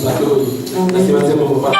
plateau. Nasema sema kwa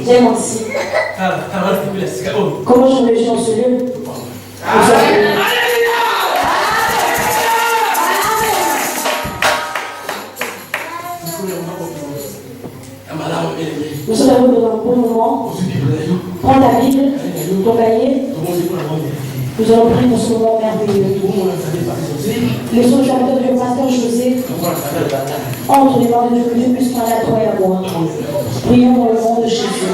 J'aime aussi. Comment je me réjouis dans ce lieu? Nous sommes arrivés dans un bon moment. Prends ta Bible, ton cahier. Nous allons prier pour ce moment merveilleux. Le son chanteur du pasteur José. Entre les mains de Dieu, que Dieu puisse parler à toi et à moi. Prions dans le nom de Jésus.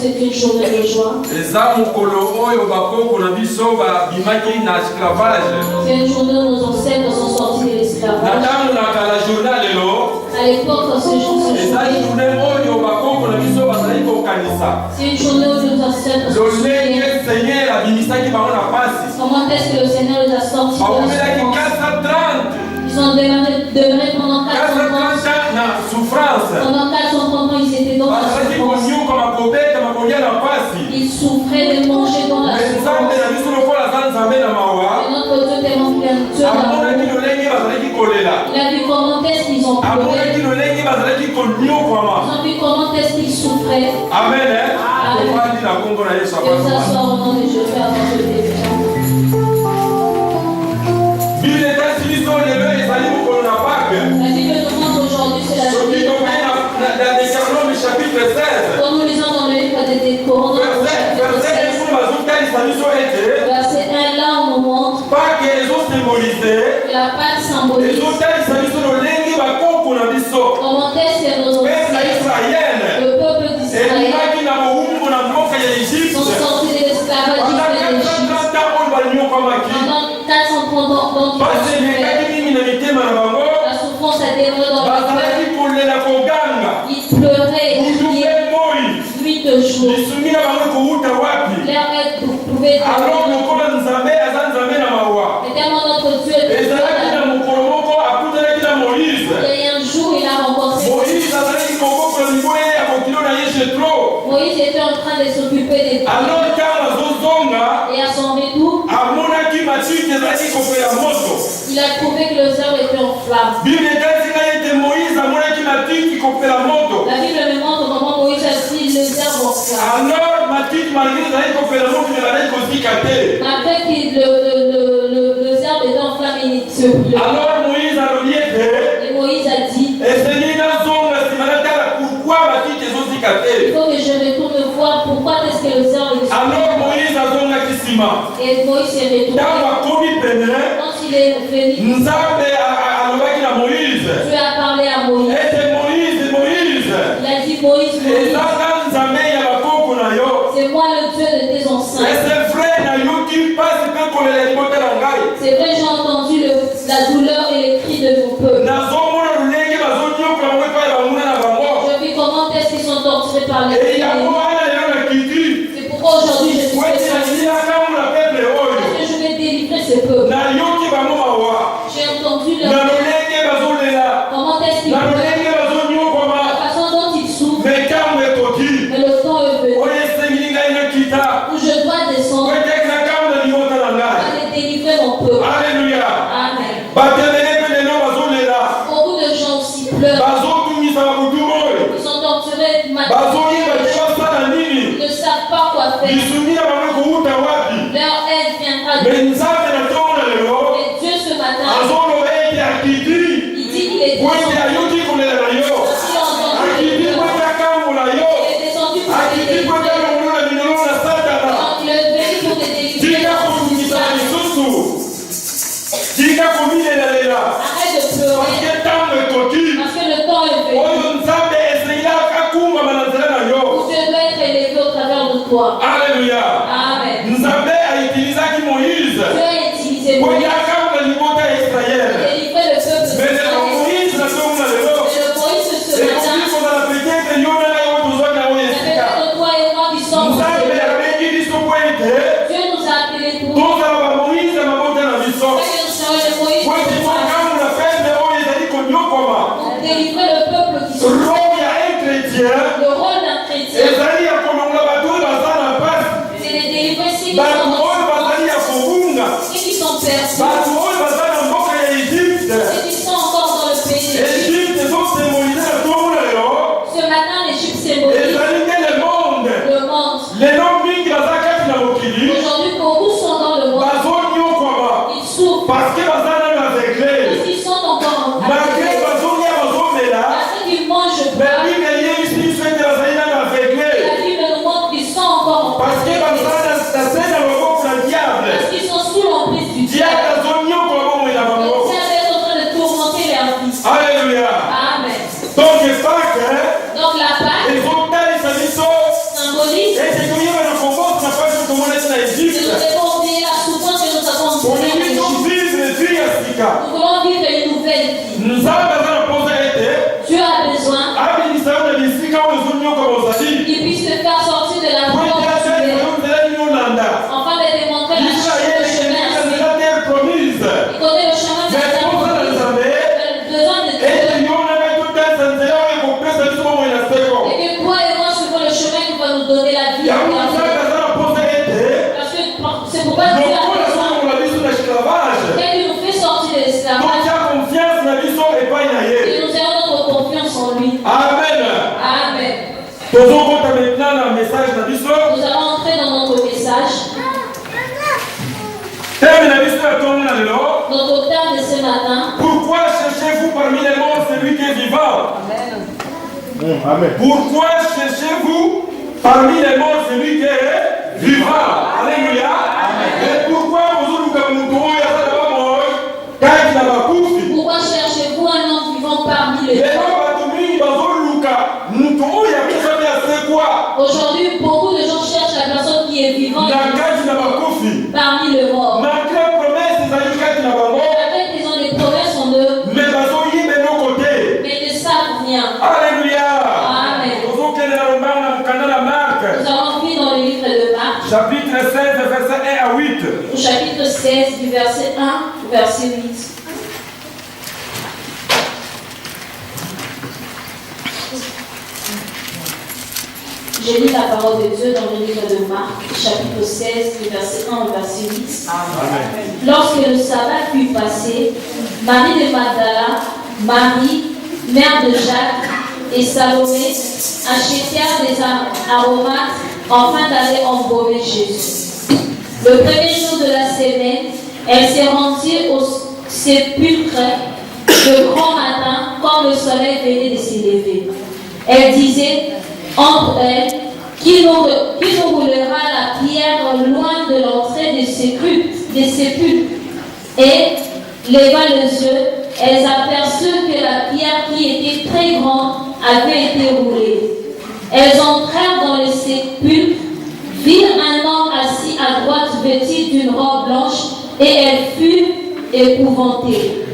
C'est une journée de joie. C'est une journée où nos ancêtres sont sortis de l'esclavage. À l'époque, quand ce jour se jouait, c'est une journée où nos ancêtres se souviennent. Comment est-ce que le Seigneur les a sortis de l'esclavage? Ils ont demeuré pendant 430 ans. Pendant 430 ans, ils étaient dans la souffrance. Ils souffraient de manger dans la souffrance. Et notre Dieu tellement plein de Dieu d'amour. Il a vu comment est-ce qu'ils ont pleuré. Ils ont vu comment est-ce qu'ils souffraient. Amen. Amen. Et nous s'asseoir au nom de Dieu, Père, dans ce début. La Bible nous montre aujourd'hui, c'est la journée de Pâques. Quand nous lisons dans le livre des Décorants, verset 1, là on nous montre que la Pâque symbolise comment est-ce que nos ancêtres, le peuple d'Israël, sont sortis de l'esclavage d'Égypte pendant 430 ans. La souffrance a dévoré dans leur cœur. Ils pleuraient et criaient nuit de jour. Leur aide pouvait être. Et tellement notre Dieu est Dieu. Et un jour, il a rencontré Moïse était en train de s'occuper des filles. Et à son retour, il a trouvé que le zèbre était en flamme. La Bible me montre comment Moïse a dit le zèbre en flamme. Après que le zèbre était en flamme, il se pleurait. Et Moïse a dit, il faut que je retourne voir pourquoi est-ce que le zèbre est en flamme. Et Moïse s'est retourné. Quand il est venu, Dieu a parlé à Moïse. Il a dit, Moïse, c'est moi le Dieu de tes ancêtres. C'est vrai, j'ai entendu la douleur et les cris de mon peuple. Je vis comment est-ce qu'ils sont torturés par les ennemis. C'est pourquoi aujourd'hui je suis parce que je vais délivrer ce peuple. J'ai entendu comment est-ce qu'ils pleurent, la façon dont ils souffrent. Mais le temps est venu où je dois descendre et délivrer mon peuple. Alléluia. Amen. Beaucoup de gens aussi pleurent. Ils sont torturés maintenant. Ils ne savent pas quoi faire. Leur aide viendra de Dieu. Et Dieu ce matin, il dit qu'il est descendu. Il est descendu pour te délivrer. Il est venu pour te délivrer. Arrête de pleurer. Parce que le temps est venu où Dieu doit être élevé au travers de toi. Alléluia. Amen. Dieu a utilisé Moïse. Dieu a utilisé Moïse. Délivrer le peuple d'Israël. Mais le Moïse de ce matin, toi et moi qui sommes Dieu nous a appelés pour délivrer le peuple qui sont le rôle d'un chrétien. C'est de délivrer ceux qui sont perdus, ceux qui sont encore dans le pays. Ce matin, l'Égypte symbolise le monde. Aujourd'hui, beaucoup sont dans le monde. Ils souffrent parce qu'ils parce qu'ils sont encore en qu'ils mangent pas. La Bible nous montre qu'ils sont encore en parce qu'ils sont sous l'emprise du diable. Le diable est en train de tourmenter leur vie. Alléluia. Amen. Donc la Pâque symbolise que nous devons oublier la souffrance que nous avons en Égypte. Nous voulons vivre une nouvelle vie. Dieu a besoin qu'il puisse te faire sortir de la mort afin de démontrer le chemin. Il connaît le chemin de la terre. Besoin de Dieu. Et que toi et moi suivons le chemin qui va nous donner la vie. Parce que c'est pourquoi Dieu a besoin qu'il nous fait sortir de l'esclavage. Et nous ayons notre confiance en lui. Amen. Amen. Nous allons entrer dans notre message. Notre thème de ce matin. Pourquoi cherchez-vous parmi les morts celui qui est vivant? Amen. Pourquoi cherchez-vous parmi les morts celui qui est vivant? Alléluia. Et pourquoi cherchez-vous un homme vivant parmi les morts? Aujourd'hui, beaucoup de gens cherchent la personne qui est vivante parmi les morts. Avec ils ont des promesses en eux, mais ils ne savent rien. Alléluia. Amen. Nous allons lire dans le livre de Marc, chapitre 16, verset 1 à 8. Au chapitre 16, du verset 1 au verset 8. Je lis la parole de Dieu dans le livre de Marc, chapitre 16, du verset 1 au verset 8. Amen. Lorsque le sabbat fut passé, Marie de Magdala, Marie, mère de Jacques, et Salomé achetèrent des aromates afin d'aller embaumer Jésus. Le premier jour de la semaine, elles se rendirent au sépulcre de grand matin, quand le soleil venait de s'élever. Elles disaient entre elles, qui nous roulera la pierre loin de l'entrée des sépulcres. Et, levant les yeux, elles aperçurent que la pierre qui était très grande avait été roulée. Elles entrèrent dans le sépulcre, virent un homme assis à droite vêtu d'une robe blanche et elle fut épouvantée.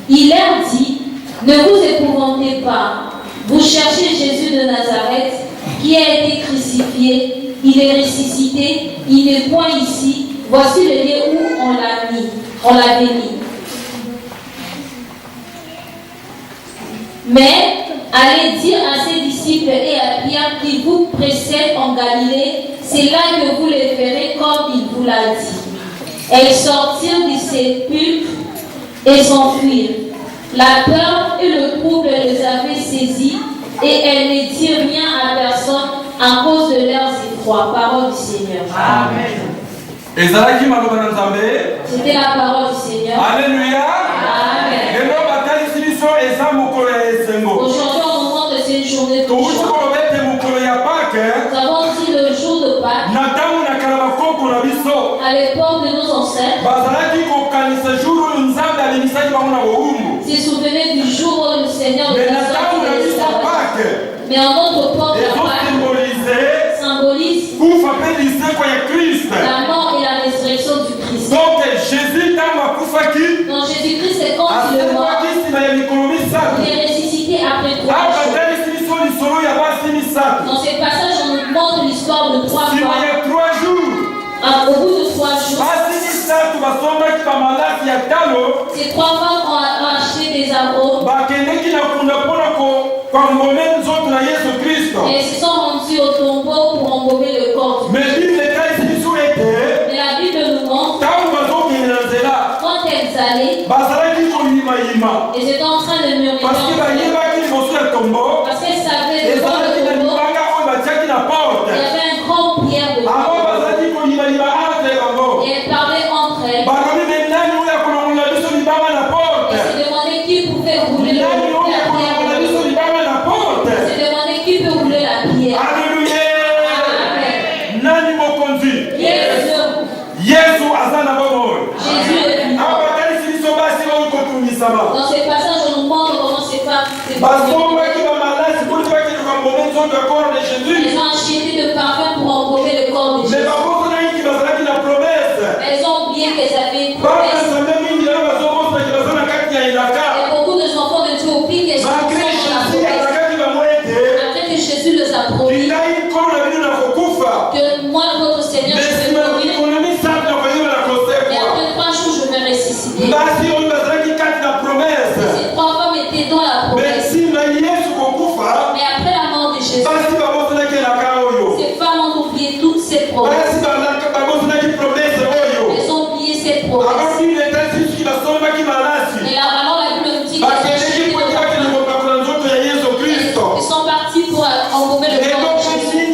Il leur dit, ne vous épouvantez pas. Vous cherchez Jésus de Nazareth qui a été crucifié. Il est ressuscité. Il n'est point ici. Voici le lieu où on l'avait mis. Mais allez dire à ses disciples et à Pierre qu'il vous précède en Galilée. C'est là que vous les verrez comme il vous l'a dit. Elles sortirent du sépulcre et s'enfuirent. La peur et le trouble les avaient saisies et elles ne dirent rien à personne à cause de leurs effrois. Parole du Seigneur. Amen. C'était la parole du Seigneur. Alléluia. Amen. Aujourd'hui, on nous montre que c'est une journée de joie. Nous avons dit le jour de Pâques. À l'époque de nos ancêtres, se souvenaient du jour où le Seigneur nous a. Mais en notre époque, la Pâques symbolise la mort et la résurrection du Christ. Donc Jésus-Christ est quand il est mort, il est ressuscité après 3 jours. Dans ce passage, on nous montre l'histoire de 3 jours. Au bout de 3 jours, ces 3 femmes ont acheté des arômes et se sont rendues au tombeau pour embaumer le corps. Mais la Bible nous montre quand elles allaient, elles étaient en train de murmurer parce qu'elles savaient devant le tombeau il y avait un grand pierre de et elles parlaient entre elles et se demandaient qui pouvait rouler la pierre. Se demandaient qui peut rouler la pierre. Alléluia. Jésus est venu. Dans ce passage, on nous montre comment c'est pas. Elles ont acheté de parfum pour embaumer le corps de Jésus. Elles ont oublié qu'elles avaient une promesse. Et beaucoup de enfants de Dieu oublient qu'elles sont dans la promesse. Après que Jésus les a promis que moi, votre Seigneur, je vais mourir. Et après 3 jours, je vais ressusciter. Ces 3 femmes étaient dans la promesse. Mais après la mort de Jésus, ces femmes ont oublié toutes ces promesses. Elles ont oublié ces promesses. Et là, alors la Bible nous dit qu'ils sont partis pour embaumer le corps de Jésus.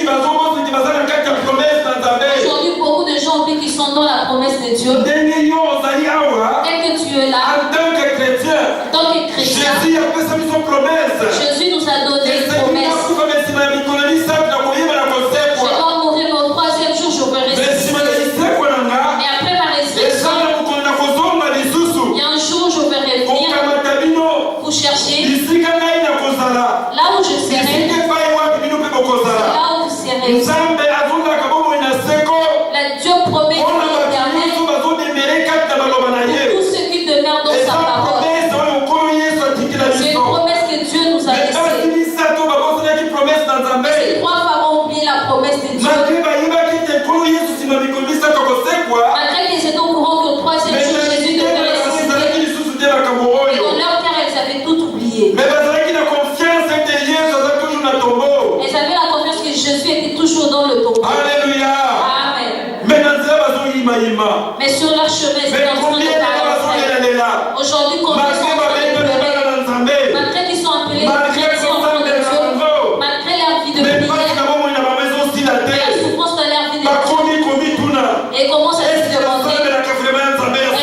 Aujourd'hui, beaucoup de gens oublient qu'ils sont dans la promesse de Dieu. Dès que tu es là, en tant que chrétien, Jésus nous a donné une promesse. Je dois mourir le 3e jour, je vais ressusciter. Et après ma résurrection, il y a un jour, je vais revenir pour chercher là où je serai. Là où vous serez. Dieu promet qu'il est éternel pour tous ceux qui demeurent dans sa parole. C'est une promesse que Dieu nous a laissée. Ces 3 femmes ont oublié la promesse de Dieu. Malgré qu'ils étaient au courant que le 3e jour Jésus devait ressusciter. Et dans leur cœur, elles avaient tout oublié. Elles avaient la confiance que Jésus était toujours dans le tombeau. Alléluia. Mais sur leur chemin, c'est en train de parler. Aujourd'hui, combien sont en train de pleurer? Malgré qu'ils sont appelés chrétiens enfants de Dieu, malgré leur vie de prière, la souffrance de leur vie de prière, et commencent à se demander, est-ce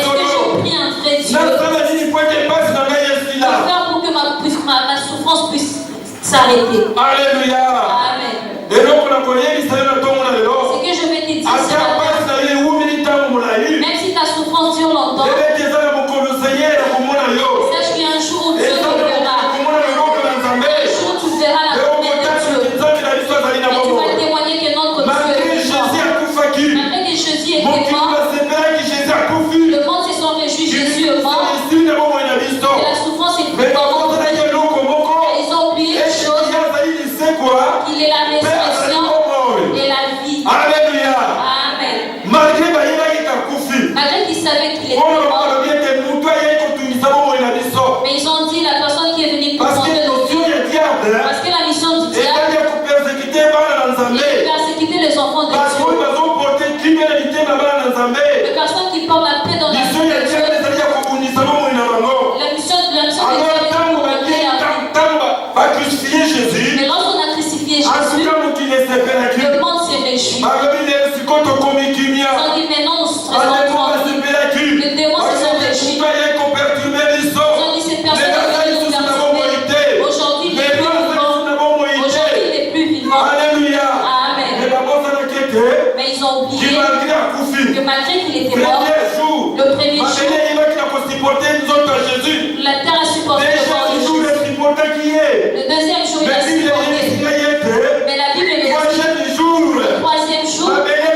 que je prie un vrai Dieu pour faire pour que ma souffrance puisse s'arrêter? Alléluia. Amen. Ce que je vais te dire, c'est même si ta souffrance dure longtemps, sache qu'il y a un jour où Dieu te verra. Un jour où tu verras la promesse de Dieu. Et tu vas témoigner que notre Dieu est vivant. Malgré que Jésus était mort, savaient qu'il était mort. Mais ils ont dit la personne qui est venue pour manger le Dieu. Parce que la mission du diable, il persécuter les enfants de Dieu. Les personnes qui portent la paix dans la vie de Dieu. La mission de Dieu est de mais lorsqu'on a crucifié Jésus, le monde s'est réjoui. Ils ont dit maintenant nous sommes très les démons se sont réjouis. Ils ont dit ces personnes qui nous perturber. Aujourd'hui il n'est plus vivant. Aujourd'hui il n'est plus vivant. Amen. Mais ils ont oublié que malgré qu'il était mort, le premier jour, la terre a supporté le mort de Jésus. Le deuxième jour, il a supporté. Mais la Bible est le troisième jour, la terre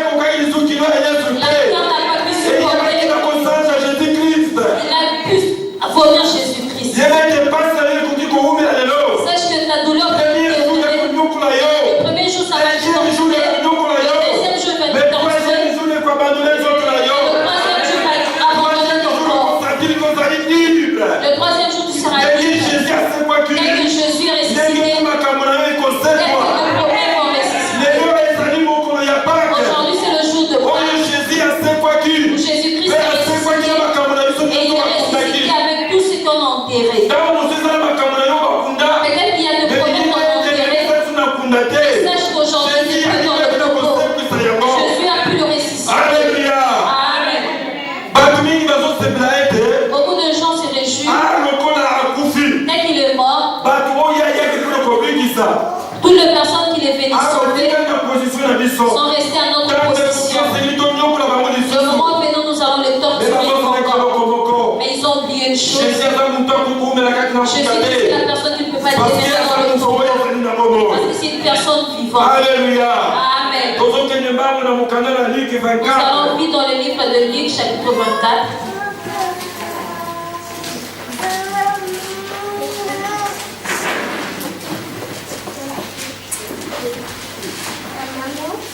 n'a pas pu supporter. Il a pu vomir Jésus-Christ. Sache que ta douleur peut te dérouler. Le premier jour, ça va te torturer. Le deuxième jour, il va te torturer. Le troisième jour, il va abandonner ton corps. Le troisième jour, tu seras libre. Dès que Jésus est ressuscité, dès que nos problèmes vont ressusciter. Aujourd'hui, c'est le jour de Pâques où Jésus-Christ est ressuscité. Et il est ressuscité avec tout ce qu'on a enterré. Peut-être qu'il y a des problèmes qu'on a enterrés. Sache qu'aujourd'hui, c'est plus dans le tombeau. Jésus a pu le ressusciter. Amen. Beaucoup de gens se réjouissent. Dès qu'il est mort, toutes les personnes qui est venues sauver sont restées à notre position. Le moment venant, nous allons les torturer encore. Mais ils ont oublié une chose. Jésus, c'est la personne qui ne peut pas être déterminée dans le tombeau. Parce que c'est une personne vivante. Amen. Nous allons vivre dans le livre de Luc, chapitre 24.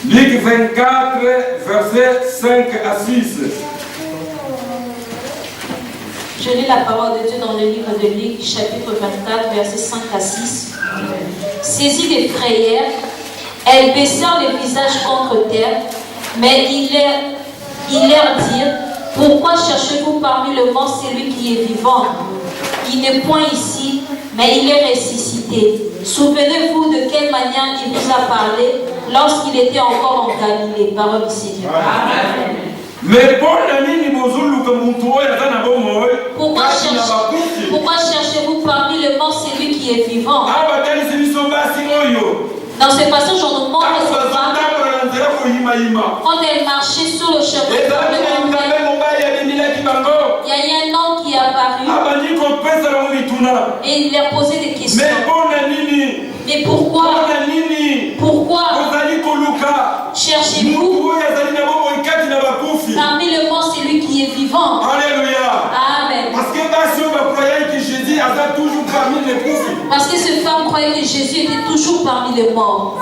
Luc 24, versets 5 à 6. Je lis la parole de Dieu dans le livre de Luc, chapitre 24, versets 5 à 6. Saisie des frayères, elles baissèrent les visages contre terre, mais ils leur dirent: pourquoi cherchez-vous parmi le mort celui qui est vivant? Il n'est point ici, mais il est ressuscité. Souvenez-vous de quelle manière il vous a parlé lorsqu'il était encore en Galilée. Parole du Seigneur. Amen. Mais pourquoi cherchez-vous parmi le mort celui qui est vivant? Dans ce passage, on nous montre cette femme quand elle marchait sur le chemin. Il y a eu un homme qui est apparu et il lui a posé des questions. Mais pourquoi cherchez-vous parmi le mort celui qui est vivant? Alléluia. Amen. Parce que ces femmes croyaient que Jésus était toujours parmi les morts.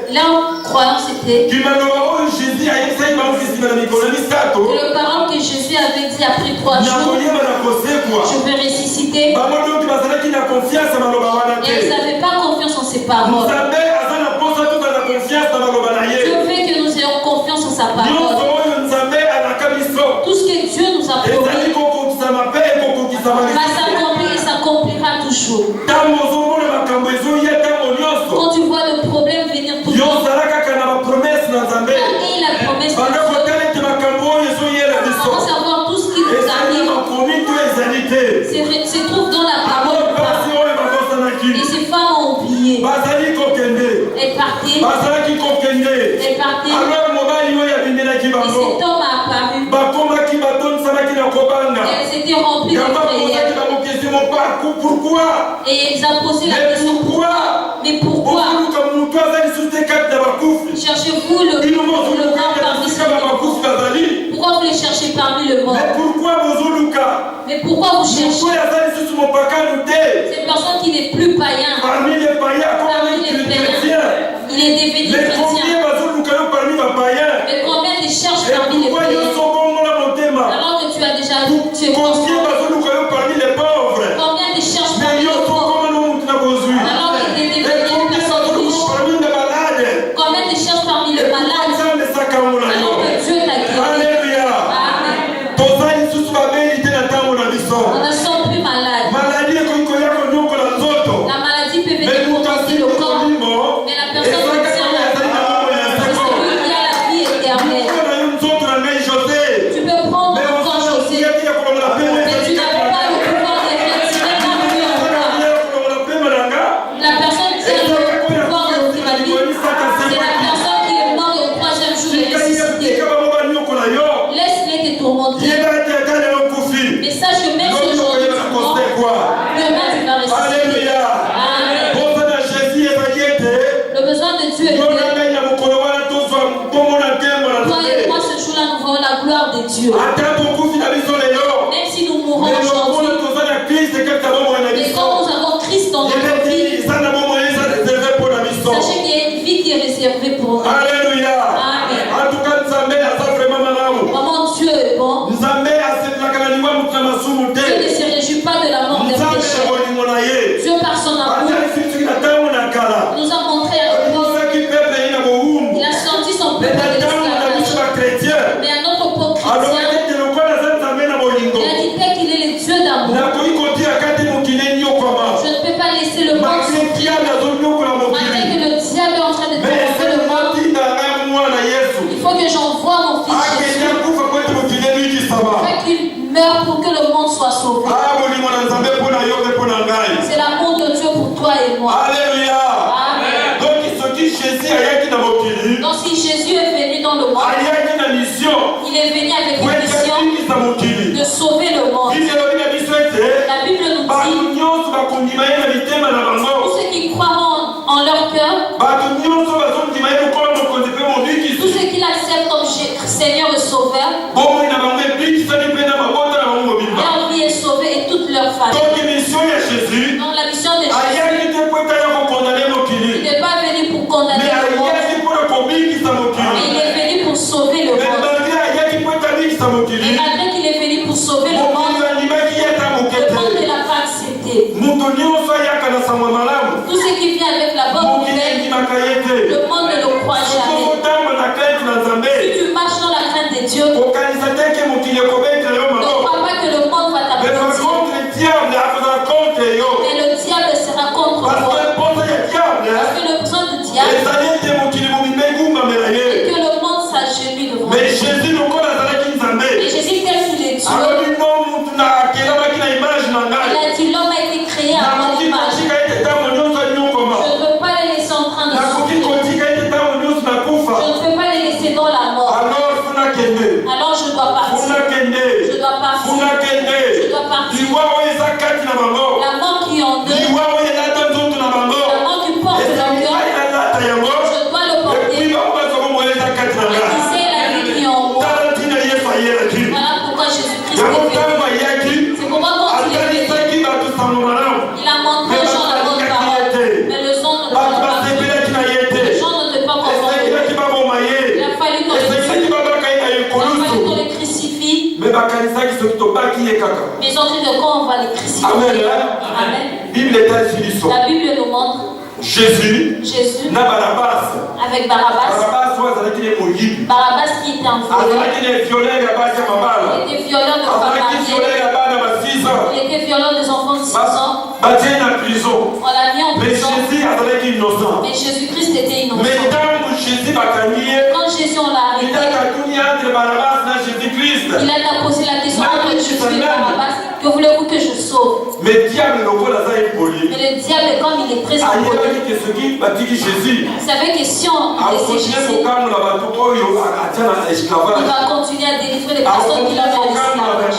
Leur croyance était que le parole que Jésus avait dit après 3 jours, je vais ressusciter. Et ils n'avaient pas confiance en ses paroles. Dieu veut que nous ayons confiance en sa parole. Tout ce que Dieu nous a promis va s'accomplir et s'accomplira toujours. Quand tu vois le problème venir toujours, et la promesse de Dieu, avant savoir tout ce qui nous arrive, se trouve dans la parole. Et ces femmes ont oublié. Elles partaient. Et cet homme a apparu. Et elles étaient remplies de prières. Et ils ont posé la question: mais pourquoi cherchez-vous le mort parmi ces morts? Pourquoi vous les cherchez parmi le mort? Mais pourquoi vous cherchez cette personne qui n'est plus païen? Parmi les païens, il est devenu chrétien. Mais combien de cherchent parmi des dieux. Même si nous mourons aujourd'hui, mais quand nous avons Christ dans notre vie, sachez qu'il y a une vie qui est réservée pour nous. Alléluia. Amen. En tout cas, Nzambe asa vraiment malamu. Comment Dieu est bon. Nzambe aseplaka na liwa mutuna masumu te. Dieu ne se réjouit pas de la mort des pécheurs. Dieu par son amour nous a montré à nous. Il a sorti son peuple de l'esclavage. Mais à notre peuple chrétien, il a dit qu'il est le Dieu d'amour. Je ne peux pas laisser le monde souffrir. Malgré que le diable est en train de tromper le monde, il faut que j'envoie mon fils Jésus. Il faut qu'il meure pour que le monde soit sauvé. C'est l'amour de Dieu pour toi et moi. Alléluia. Amen. Donc si Jésus est venu dans le monde, il est venu avec une mission de sauver le monde. La Bible nous dit, tous ceux qui croient en leur cœur, tous ceux qui l'acceptent comme Seigneur et Sauveur, leur vie est sauvée et toute leur famille. Donc la mission de Jésus, il n'est pas venu pour condamner le monde, mais il est venu pour sauver le monde. Et malgré qu'il est venu pour sauver le monde, le monde ne l'a pas accepté. Tout ce qui vient avec la bonne nouvelle, le monde ne le croit jamais. Si tu marches dans la crainte de Dieu, ne crois pas que le monde va t'appeler. Mais le diable sera contre toi. Parce que le plan du diable, c'est que le monde s'agenouille devant lui. Et Jésus, tel qu'il est Dieu, il a dit l'homme a été créé à mon image. Je ne peux pas les laisser en train de souffrir. Je ne peux pas les laisser dans la mort. Alors je dois partir. Je dois partir. Je dois partir. La mort qui est en eux, la mort qui porte le cœur, je dois le porter. Et c'est la vie qui est en moi. Voilà pourquoi Jésus-Christ est venu. C'est pourquoi quand il est venu, il a montré aux gens la bonne parole. Mais les gens ne l'ont pas fait. Les gens ne l'ont pas compris. Il a fallu qu'on les crucifie. Mais ils ont dit de quoi on va les crucifier. Amen. La Bible nous montre Jésus avec Barabbas qui était un violeur. Il était violeur de femmes mariées. Il était violeur des enfants de 6 ans. On l'a mis en prison. Mais Jésus-Christ était innocent. Quand Jésus on l'a arrêté, il a posé la question entre Jésus et Barabbas, que voulez-vous que je sauve? Mais le diable, comme il est très impoli, vous savez que si on laisse Jésus, il va continuer à délivrer les personnes qui l'ont dans l'esclavage.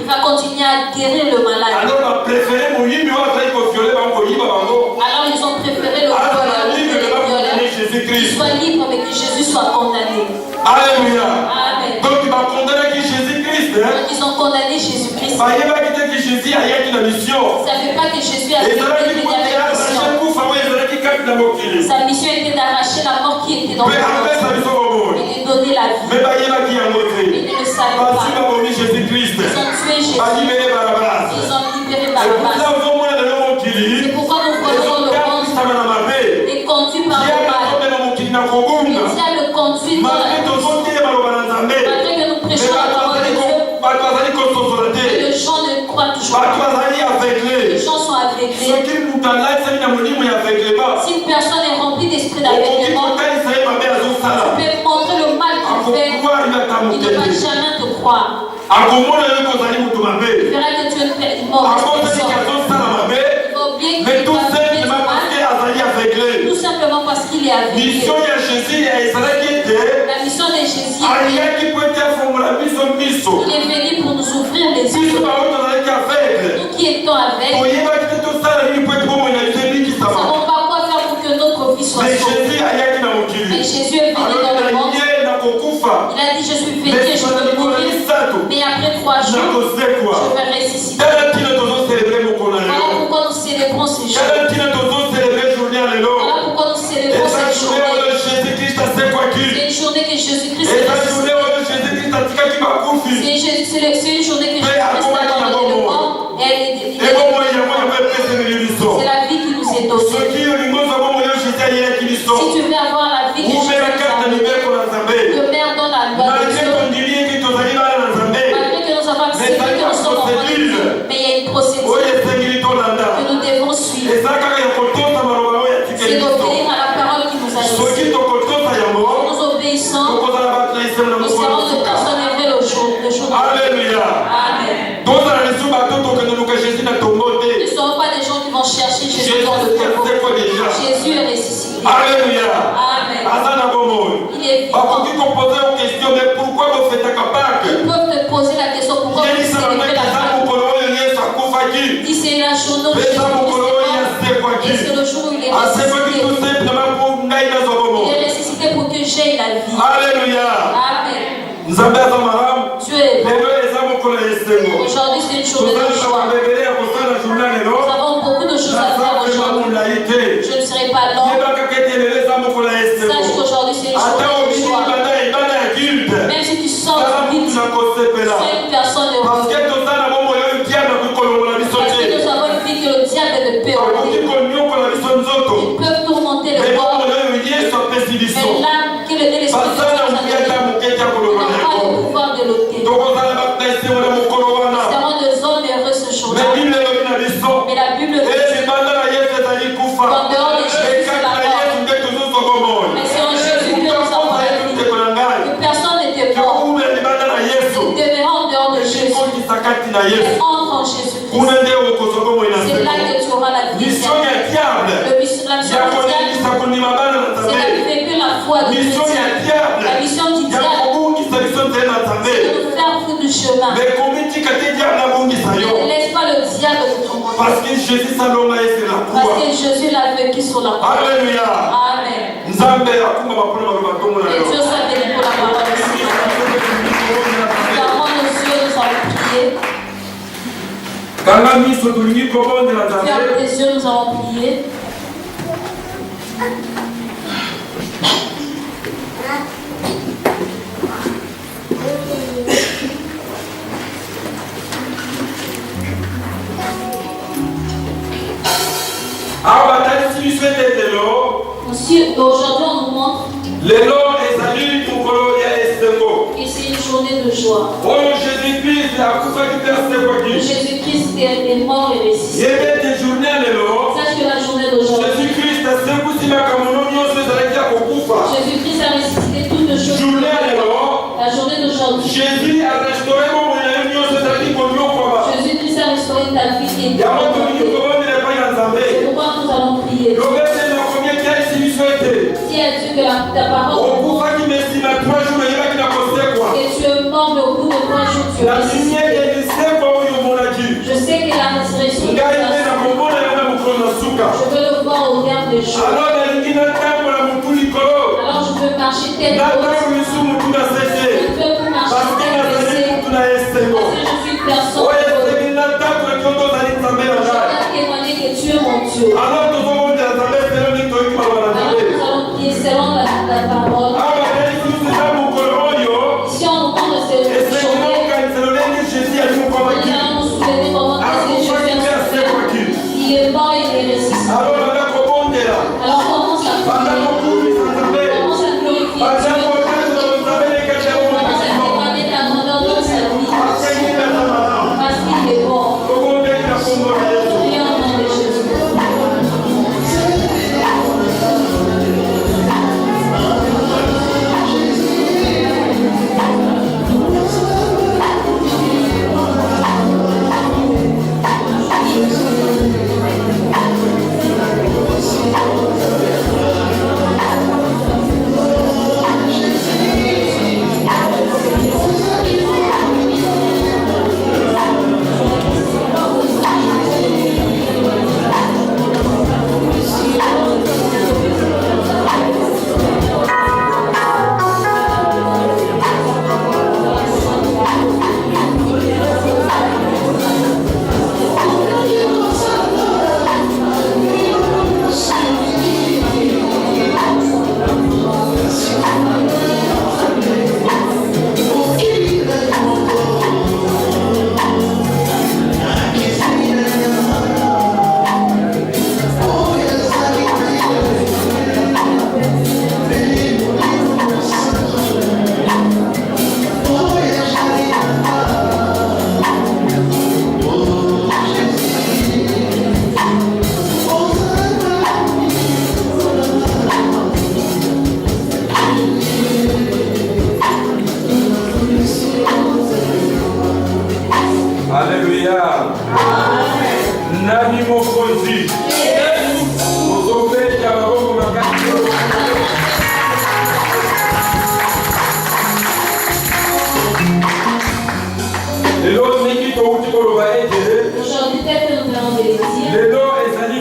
Il va continuer à guérir le malade. Alors ils ont préféré le violeur qu'il soit libre mais que Jésus soit condamné. Alléluia. Amen. Donc il va condamner Jésus-Christ. Donc ils ont condamné Jésus-Christ. Ça ne fait pas que Jésus a fait une mission. Sa mission était d'arracher la mort qui était dans le monde et de donner la vie. Mais ils ne le savaient pas. Ils ont tué Jésus. Ils ont libéré Barabbas. C'est pourquoi nous voyons le monde est conduit par le mal. Le diable conduit dans la vie. Malgré que nous prêchons la parole de Dieu, les gens ne croient toujours pas. Les gens sont aveuglés. Si une personne est remplie d'esprit d'aveuglement, tu peux montrer le mal qu'il fait, il ne va jamais te croire. Il verra que tu es une mauvaise personne. Il va oublier qu'il va faire du mal, tout simplement parce qu'il est aveuglé. La mission de Jésus, il est venu pour nous ouvrir les yeux. Nous qui étions aveugles, nous ne savons pas quoi faire pour que notre vie soit sauvée. Mais Jésus est venu dans le monde. Il a dit je suis venu et je veux mourir. une journée que Jésus-Christ est ressuscité. C'est une journée que Jésus-Christ a abandonné le corps. C'est la vie qui nous est donnée. Si tu veux avoir la vie que Jésus nous a donnée, le Père donne la loi de Dieu. Malgré que nous avons accepté que nous sommes enfants de Dieu, mais il y a une procédure que nous devons suivre. C'est d'obéir à la parole qui nous a dit. Nous obéissons, nous serons de personnes élevées le jour de Alléluia. Amen. Nous ne serons pas des gens qui vont chercher Jésus dans le tombeau. Jésus est ressuscité. Alléluia. Amen. Il est vivant. Ils peuvent te poser la question pourquoi vous célébrez la fête. Si c'est la journée où Jésus est mort, et c'est le jour où il est ressuscité. Il est ressuscité pour que j'aie la vie. Alléluia. Amen. Dieu est bon. Aujourd'hui c'est une journée de joie. Nous avons beaucoup de choses à faire aujourd'hui. Je ne serai pas long. Sache qu'aujourd'hui c'est une journée de joie. Même si tu sens vite, tu es une personne heureuse. Parce que nous avons une vie que le diable ne peut ôter. Ils peuvent tourmenter le corps. Mais l'âme que l'esprit de Dieu nous a donné, on n'a pas le pouvoir de l'ôter. Nous serons des hommes heureux ce jour-là. Mais la Bible dit qu'en dehors de Jésus, c'est la mort. Mais c'est en Jésus que nous avons la vie. Que personne n'était mort. Nous demeurons en dehors de Jésus. Mais entre en Jésus-Christ. C'est là que tu auras la vie. La mission du diable, c'est d'affaiblir la foi du chrétien. La mission du diable, c'est de nous faire foutre du chemin. Ne laisse pas le diable te tourmenter. Parce que Jésus l'a vécu sur la croix. Alléluia. Amen. Et Dieu soit béni pour la parole de Dieu. Fermons nos yeux, nous allons prier. Ferme tes yeux, nous allons prier. Aujourd'hui, on nous montre que c'est une journée de joie. Jésus-Christ est mort et ressuscité. Sache que la journée d'aujourd'hui, Jésus-Christ a ressuscité toutes les choses. La journée d'aujourd'hui, Jésus-Christ a restauré ta vie et ta vie. C'est pourquoi nous allons prier. Si à Dieu que ta parole que tu es mort, mais au bout de 3 jours tu es ressuscité. Je sais que la résurrection, je veux le voir au regard des jours. Alors je veux marcher tête haute. Je veux marcher tête baissée. Parce que je suis une personne. Je dois témoigner que tu es mon Dieu. Alors nous allons prier selon la parole. Si on nous parle de cette journée, nous allons nous souvenir comment Jésus il est mort et il est ressuscité. Alors commence à prier. Commence à glorifier Dieu. Commence à témoigner ta grandeur dans sa vie. Parce qu'il est bon. Prions au nom de Jésus.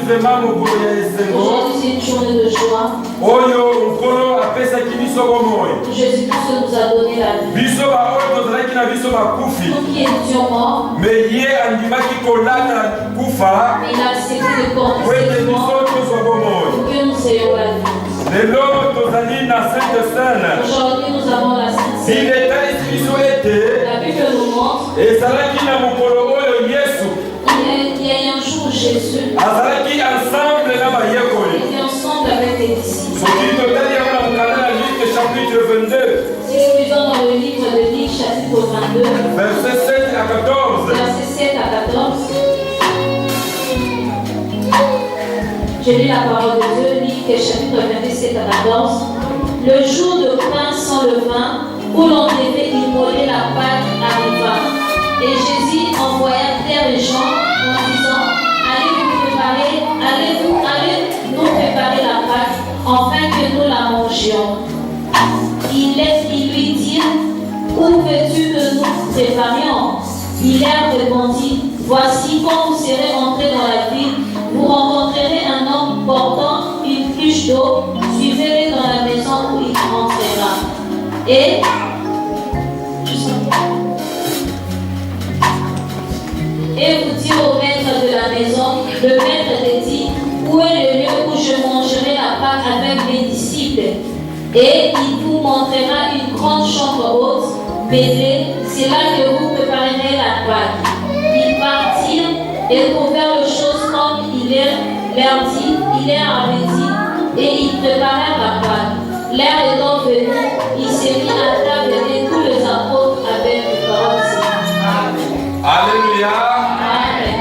Aujourd'hui, c'est une journée de joie. Jésus-Christ nous a donné la vie. Nous qui étions morts, mais il a accepté de porter cette mort pour que nous ayons la vie. Aujourd'hui, nous avons la Sainte Seine. La Bible nous montre qu'il y a un jour où Jésus était ensemble avec les disciples. Si nous lisons dans le livre de Luc, chapitre 22, versets 7 à 14. Versets 7 à 14. Je lis la parole de Dieu, Luc, chapitre 22, 7 à 14. Le jour de pain sans levain, où l'on devait immoler la Pâque, arriva. Et Jésus envoya vers les gens en disant, allez nous préparer la Pâque, afin que nous la mangions. Ils lui dirent, où veux-tu que nous préparions? Il leur répondit, voici, quand vous serez entrés dans la ville, vous rencontrerez un homme portant une cruche d'eau, suivez-le dans la maison où il entrera. Et vous direz au maître de la maison, le maître te dit, où est le lieu où je mangerai la Pâque avec mes disciples? Et il vous montrera une grande chambre haute, baissée, c'est là que vous préparerez la Pâque. Ils partirent et trouvèrent les choses comme il leur avait dit, et ils préparèrent la Pâque. L'heure étant venue, il s'est mis à table et tous les apôtres avaient préparé ça. Alléluia. Amen.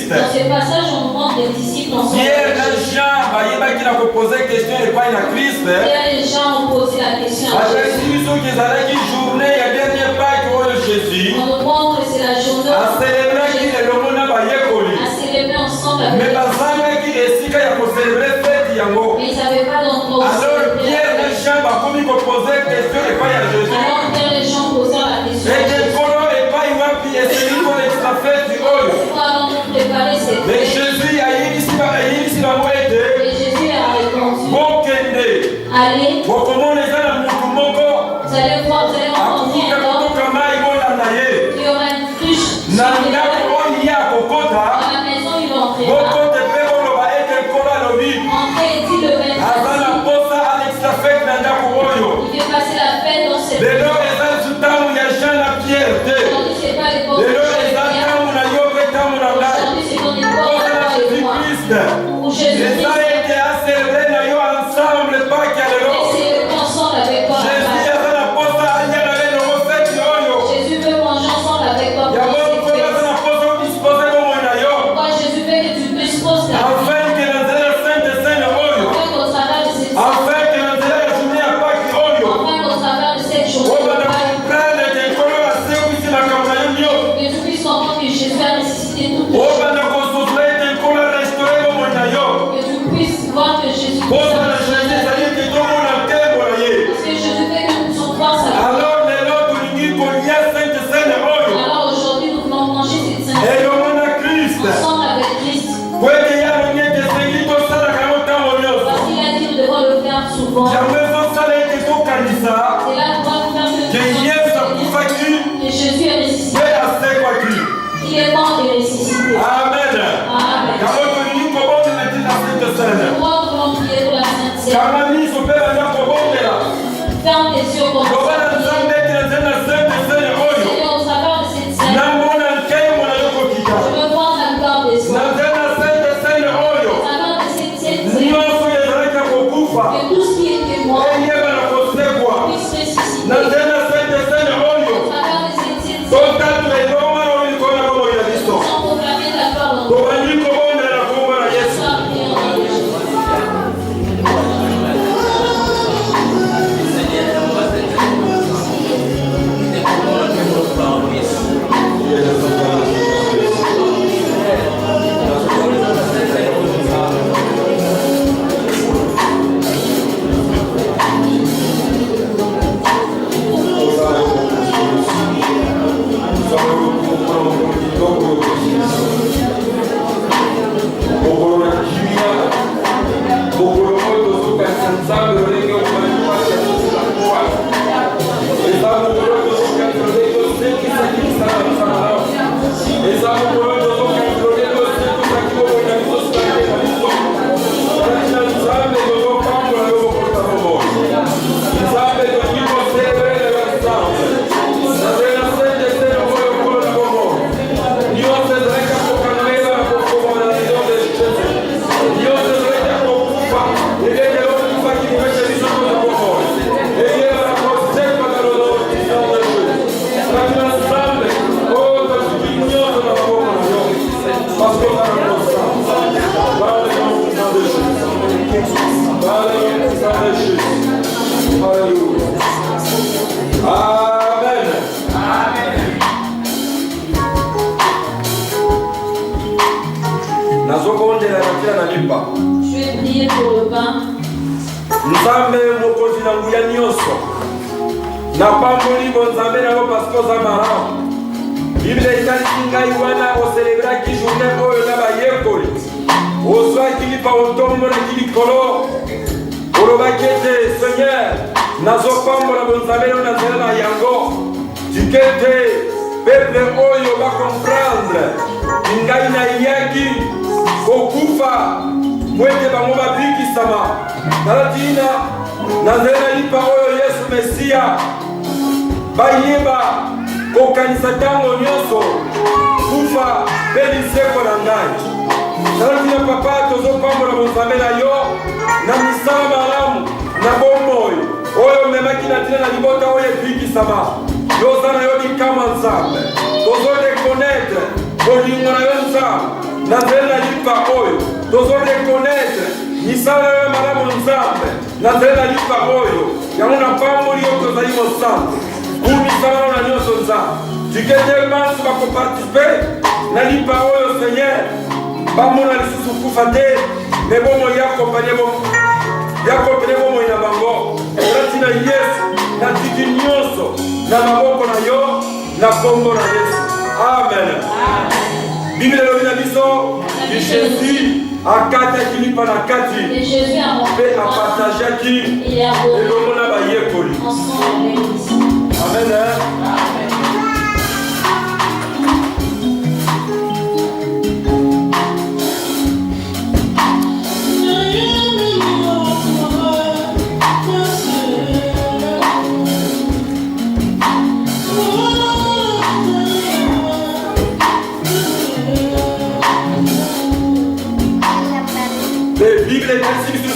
Dans ce passage, on montre les disciples ensemble. Hier, les gens ont posé la question à Jésus. On nous montre que c'est la journée à célébrer ensemble avec les disciples. Mais ils n'avaient pas d'endroit. Alors, Pierre, les gens posaient la question à Jésus. Pourquoi allons-nous préparer cette fête? Mais Jésus a répondu, allez, vous allez voir, vous allez rencontrer un homme qui aura une cruche dans la maison, il entrera. Entrez et dit le maître. Il fait passer la fête dans cette maison. Aujourd'hui, c'est pas l'époque de aujourd'hui, c'est ton époque où Jésus-Christ ensemble avec toi. Jésus veut manger ensemble avec toi. Pourquoi Jésus veut que tu puisses poser afin qu'au travers de cette journée, que tu puisses comprendre que Jésus a ressuscité toutes les choses. Que tu puisses voir que Jésus a alors aujourd'hui, nous voulons manger cette sainte ensemble avec Christ. Parce qu'il a dit nous devons le faire souvent. C'est là pour nous faire que Jésus est ressuscité. Il est mort et ressuscité. Amen. Amen. Pourquoi nous voulons prier pour la Sainte Seine? Ferme les yeux pour nous. Que tout ce qui était mort puisse ressusciter. Au travers de cette scène, nous sommes proclamés la gloire en nous. Nzambe mokozi na nguya nyonso na pamboli bonzambe na lo pasposa maramu. Bible etalisi ngai wana oselebraki journée oyo na bayekoli ozwaki lipa otombo na kilikolo olobaki ete Seigneur nazopambola bonzambe oyo nazela na yango tikete peuple oyo bakomprendre ngai nayaki kokufa po ete bango babikisama nalatina nazela lipa oyo Yesu Mesia bayeba kokanisa ntango nyonso kufa mpe liseko na ngai nalatina papa tozopambola bonzambe na yo na misala malamu na bomoi oyo omemaki na tina na libota oyo ebikisama yoza na yo likama Nzambe tozorekonetre bolingo na yo Nzambe na nzela na lipa oyo tozorekonetre misala yo malamu Nzambe na nzela na lipa oyo yango na pamboli yo tozali mosantu kumisala na nyonso Nzambe tikete bantu bakoparticipe na lipa oyo Seigneur bamona lisusu kufa te me bomoi yakompanye bomoi na bango elati na Yesu na tiki nyonso na maboko na yo na kombo na Yesu. Amen. Bible elobi na biso Jésus akataki lipa na kati mpe apartageaki elongo na bayekoli. Amen. Bible